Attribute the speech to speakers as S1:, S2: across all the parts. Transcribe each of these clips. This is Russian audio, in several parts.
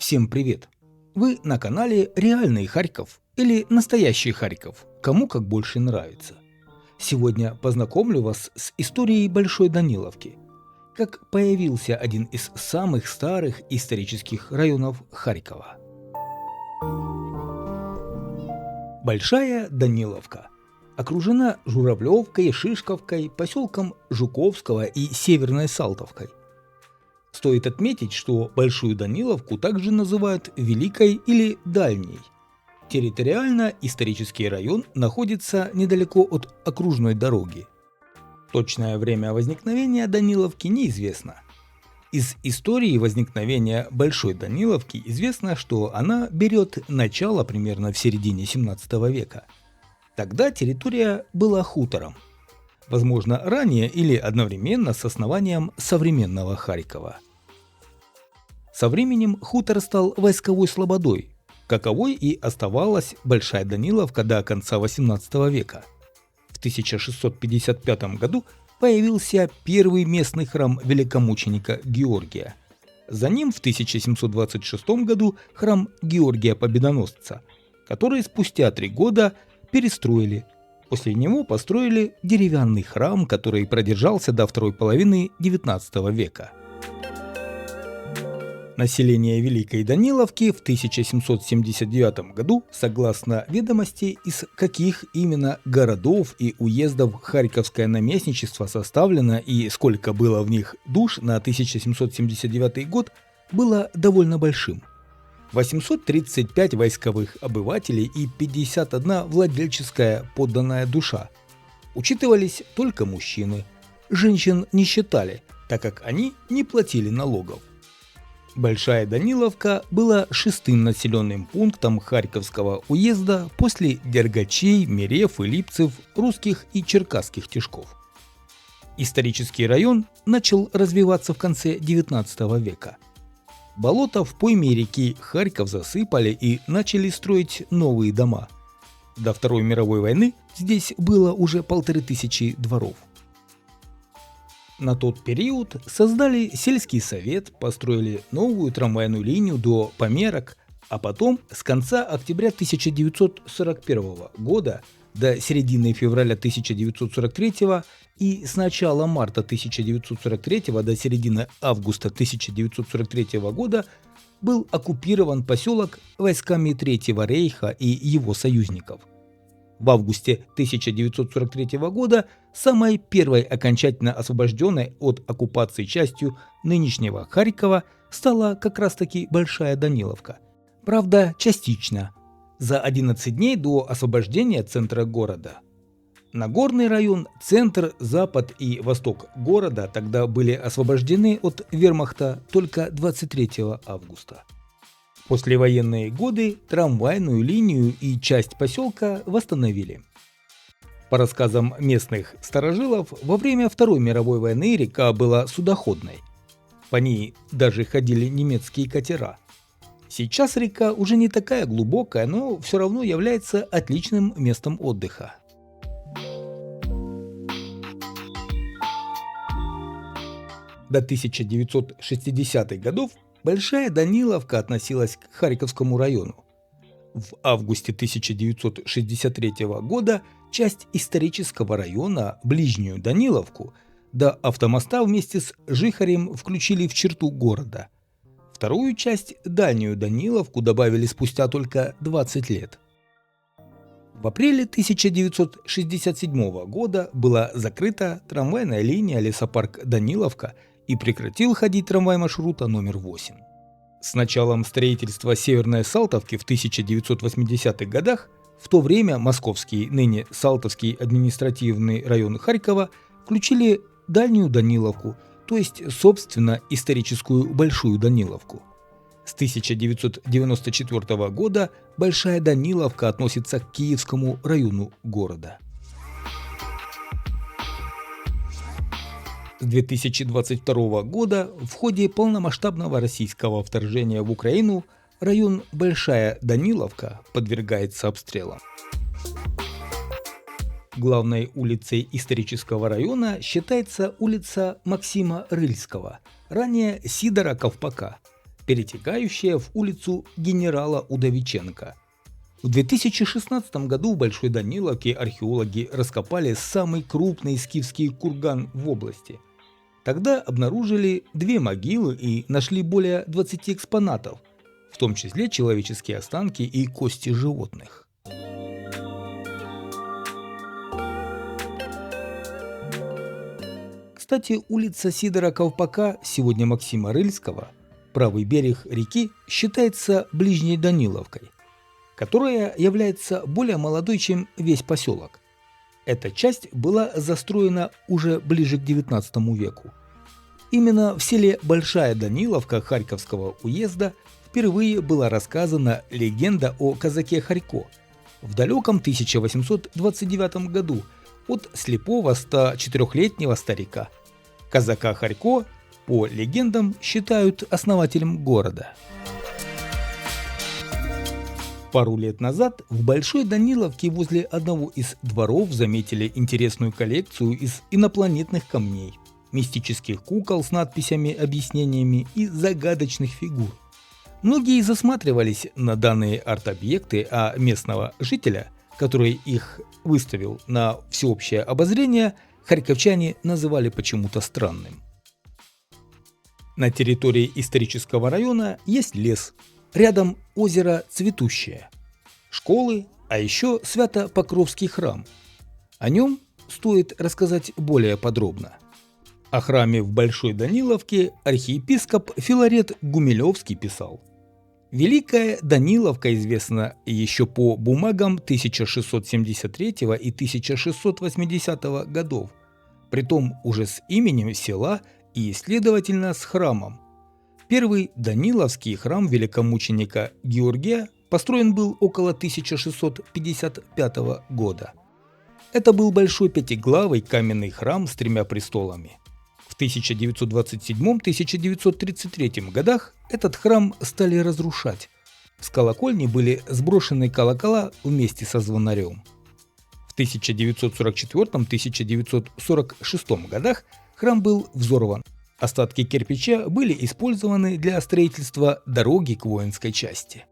S1: Всем привет! Вы на канале Реальный Харьков или Настоящий Харьков, кому как больше нравится. Сегодня познакомлю вас с историей Большой Даниловки, как появился один из самых старых исторических районов Харькова. Большая Даниловка окружена Журавлевкой, Шишковкой, поселком Жуковского и Северной Салтовкой. Стоит отметить, что Большую Даниловку также называют Великой или Дальней. Территориально исторический район находится недалеко от окружной дороги. Точное время возникновения Даниловки неизвестно. Из истории возникновения Большой Даниловки известно, что она берет начало примерно в середине 17 века. Тогда территория была хутором. Возможно, ранее или одновременно с основанием современного Харькова. Со временем хутор стал войсковой слободой, каковой и оставалась Большая Даниловка до конца 18 века. В 1655 году появился первый местный храм великомученика Георгия. За ним в 1726 году храм Георгия Победоносца, который спустя 3 года перестроили. После него построили деревянный храм, который продержался до второй половины 19 века. Население Великой Даниловки в 1779 году, согласно ведомости, из каких именно городов и уездов Харьковское наместничество составлено и сколько было в них душ на 1779 год, было довольно большим. 835 войсковых обывателей и 51 владельческая подданная душа. Учитывались только мужчины. Женщин не считали, так как они не платили налогов. Большая Даниловка была 6-м населенным пунктом Харьковского уезда после Дергачей, Мерев и Липцев, русских и черкасских тишков. Исторический район начал развиваться в конце 19 века. Болото в пойме реки Харьков засыпали и начали строить новые дома. До Второй мировой войны здесь было уже 1500 дворов. На тот период создали сельский совет, построили новую трамвайную линию до Померок, а потом с конца октября 1941 года до середины февраля 1943 и с начала марта 1943 до середины августа 1943 года был оккупирован поселок войсками Третьего рейха и его союзников. В августе 1943 года самой первой окончательно освобожденной от оккупации частью нынешнего Харькова стала как раз таки Большая Даниловка. Правда, частично, за 11 дней до освобождения центра города. Нагорный район, центр, запад и восток города тогда были освобождены от вермахта только 23 августа. Послевоенные годы трамвайную линию и часть поселка восстановили. По рассказам местных старожилов, во время Второй мировой войны река была судоходной. По ней даже ходили немецкие катера. Сейчас река уже не такая глубокая, но все равно является отличным местом отдыха. До 1960-х годов Большая Даниловка относилась к Харьковскому району. В августе 1963 года часть исторического района, ближнюю Даниловку, до автомоста вместе с Жихарем включили в черту города. Вторую часть, дальнюю Даниловку, добавили спустя только 20 лет. В апреле 1967 года была закрыта трамвайная линия лесопарк Даниловка и прекратил ходить трамвай маршрута номер 8. С началом строительства Северной Салтовки в 1980-х годах, в то время московский, ныне Салтовский административный район Харькова, включили Дальнюю Даниловку, то есть, собственно, историческую Большую Даниловку. С 1994 года Большая Даниловка относится к Киевскому району города. С 2022 года в ходе полномасштабного российского вторжения в Украину район Большая Даниловка подвергается обстрелам. Главной улицей исторического района считается улица Максима Рыльского, ранее Сидора Ковпака. перетекающая в улицу генерала Удовиченко. В 2016 году в Большой Даниловке археологи раскопали самый крупный скифский курган в области. Тогда обнаружили 2 могилы и нашли более 20 экспонатов, в том числе человеческие останки и кости животных. Кстати, улица Сидора Ковпака, сегодня Максима Рыльского, правый берег реки, считается ближней Даниловкой, которая является более молодой, чем весь поселок. Эта часть была застроена уже ближе к XIX веку. Именно в селе Большая Даниловка Харьковского уезда впервые была рассказана легенда о казаке Харько в далеком 1829 году от слепого 104-летнего старика. Казака Харько, по легендам, считают основателем города. Пару лет назад в Большой Даниловке возле одного из дворов заметили интересную коллекцию из инопланетных камней, мистических кукол с надписями, объяснениями и загадочных фигур. Многие засматривались на данные арт-объекты, а местного жителя, который их выставил на всеобщее обозрение, харьковчане называли почему-то странным. На территории исторического района есть лес. Рядом озеро Цветущее, школы, а еще Свято-Покровский храм. О нем стоит рассказать более подробно. О храме в Большой Даниловке архиепископ Филарет Гумилевский писал: «Великая Даниловка известна еще по бумагам 1673 и 1680 годов, притом уже с именем села и, следовательно, с храмом. Первый Даниловский храм великомученика Георгия построен был около 1655 года. Это был большой пятиглавый каменный храм с 3 престолами. В 1927-1933 годах этот храм стали разрушать. С колокольни были сброшены колокола вместе со звонарем. В 1944-1946 годах храм был взорван. Остатки кирпича были использованы для строительства дороги к воинской части.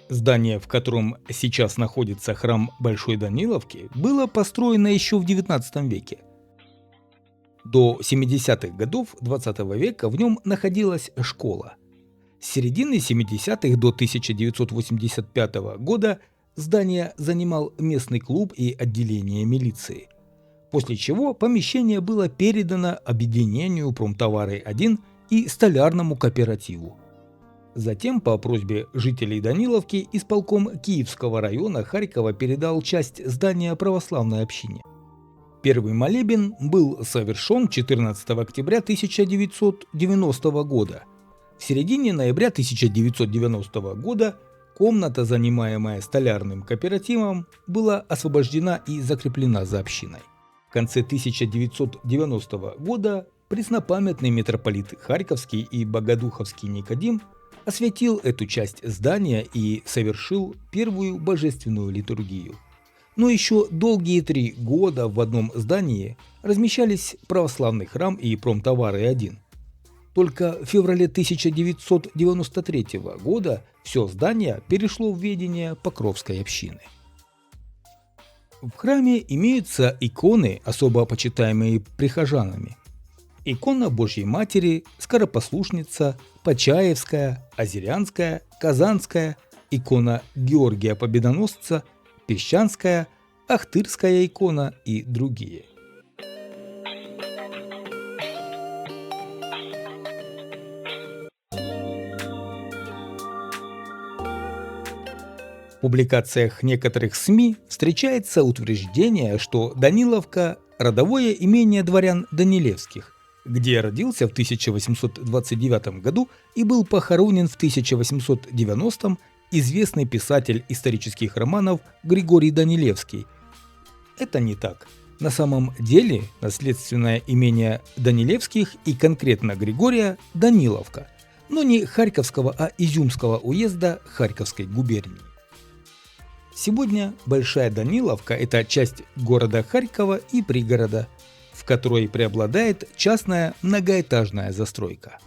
S1: Здание, в котором сейчас находится храм Большой Даниловки, было построено еще в XIX веке. До 70-х годов XX века в нем находилась школа. С середины 70-х до 1985 года здание занимал местный клуб и отделение милиции. После чего помещение было передано объединению «Промтовары-1» и столярному кооперативу. Затем, по просьбе жителей Даниловки, исполком Киевского района Харькова передал часть здания православной общине. Первый молебен был совершен 14 октября 1990 года. В середине ноября 1990 года комната, занимаемая столярным кооперативом, была освобождена и закреплена за общиной. В конце 1990 года преснопамятный митрополит Харьковский и Богодуховский Никодим осветил эту часть здания и совершил первую божественную литургию. Но еще долгие 3 года в одном здании размещались православный храм и Промтовары-1. Только в феврале 1993 года все здание перешло в ведение Покровской общины. В храме имеются иконы, особо почитаемые прихожанами. Икона Божьей Матери, Скоропослушница, Почаевская, Озерянская, Казанская, икона Георгия Победоносца, Песчанская, Ахтырская икона и другие. В публикациях некоторых СМИ встречается утверждение, что Даниловка – родовое имение дворян Данилевских, где родился в 1829 году и был похоронен в 1890 известный писатель исторических романов Григорий Данилевский. Это не так. На самом деле наследственное имение Данилевских и конкретно Григория – Даниловка, но не Харьковского, а Изюмского уезда Харьковской губернии. Сегодня Большая Даниловка – это часть города Харькова и пригорода, в которой преобладает частная многоэтажная застройка.